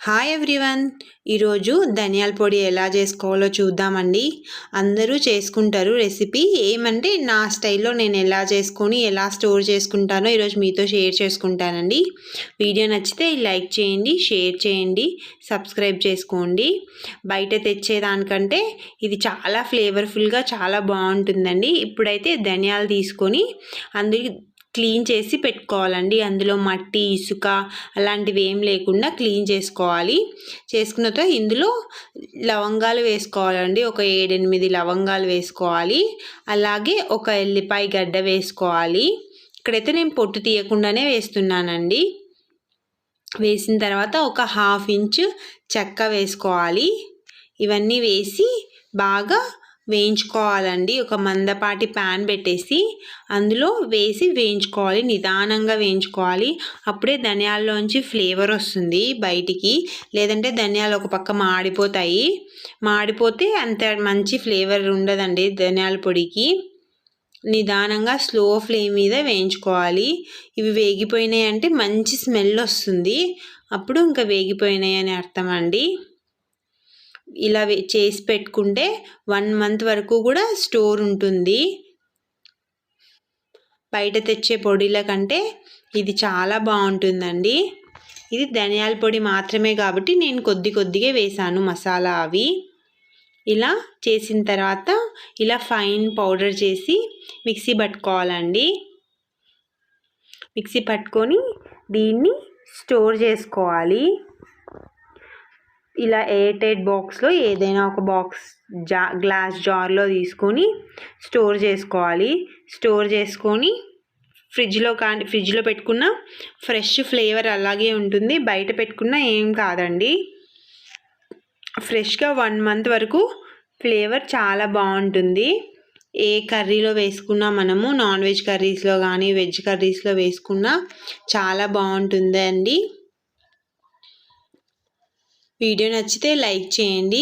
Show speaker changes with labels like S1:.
S1: Hi everyone. ఈరోజు ధనియాల పొడి ఎలా చేసుకోవాలో చూద్దామండి. అందరూ చేసుకుంటారు రెసిపీ. ఏమంటే నా స్టైల్లో నేను ఎలా చేసుకొని ఎలా స్టోర్ చేసుకుంటానో ఈరోజు మీతో షేర్ చేసుకుంటానండి. వీడియో నచ్చితే లైక్ చేయండి, షేర్ చేయండి, సబ్స్క్రైబ్ చేసుకోండి. బయట తెచ్చేదానికంటే ఇది చాలా ఫ్లేవర్ఫుల్గా చాలా బాగుంటుందండి. ఇప్పుడైతే ధనియాలు తీసుకొని అందులో క్లీన్ చేసి పెట్టుకోవాలండి. అందులో మట్టి, ఇసుక అలాంటివి ఏం లేకుండా క్లీన్ చేసుకోవాలి. చేసుకున్న తర్వాత ఇందులో లవంగాలు వేసుకోవాలండి. ఒక 7-8 లవంగాలు వేసుకోవాలి. అలాగే ఒక ఎల్లిపాయ గడ్డ వేసుకోవాలి. ఇక్కడైతే నేను పొట్టు తీయకుండానే వేస్తున్నానండి. వేసిన తర్వాత ఒక 1/2 ఇంచు చెక్క వేసుకోవాలి. ఇవన్నీ వేసి బాగా వేయించుకోవాలండి. ఒక మందపాటి ప్యాన్ పెట్టేసి అందులో వేసి వేయించుకోవాలి. నిదానంగా వేయించుకోవాలి. అప్పుడే ధనియాల్లోంచి ఫ్లేవర్ వస్తుంది బయటికి. లేదంటే ధనియాలు ఒక పక్క మాడిపోతాయి. మాడిపోతే అంత మంచి ఫ్లేవర్ ఉండదండి ధనియాల పొడికి. నిదానంగా స్లో ఫ్లేమ్ మీద వేయించుకోవాలి. ఇవి వేగిపోయినాయి అంటే మంచి స్మెల్ వస్తుంది. అప్పుడు ఇంకా వేగిపోయినాయి అని అర్థం అండి. ఇలా చేసి పెట్టుకుంటే 1 మంత్ వరకు కూడా స్టోర్ ఉంటుంది. బయట తెచ్చే పొడిల కంటే ఇది చాలా బాగుంటుందండి. ఇది ధనియాల పొడి మాత్రమే కాబట్టి నేను కొద్దిగా వేసాను మసాలా అవి. ఇలా చేసిన తర్వాత ఇలా ఫైన్ పౌడర్ చేసి మిక్సీ పట్టుకోవాలండి. మిక్సీ పట్టుకొని దీన్ని స్టోర్ చేసుకోవాలి. ఇలా ఎయిర్ టైట్ బాక్స్లో ఏదైనా ఒక బాక్స్ గ్లాస్ జార్లో తీసుకొని స్టోర్ చేసుకోవాలి. స్టోర్ చేసుకొని ఫ్రిడ్జ్లో పెట్టుకున్న ఫ్రెష్ ఫ్లేవర్ అలాగే ఉంటుంది. బయట పెట్టుకున్న ఏం కాదండి. ఫ్రెష్గా 1 మంత్ వరకు ఫ్లేవర్ చాలా బాగుంటుంది. ఏ కర్రీలో వేసుకున్నా మనము నాన్ వెజ్ కర్రీస్లో కానీ వెజ్ కర్రీస్లో వేసుకున్నా చాలా బాగుంటుంది అండి. వీడియో నచ్చితే లైక్ చేయండి.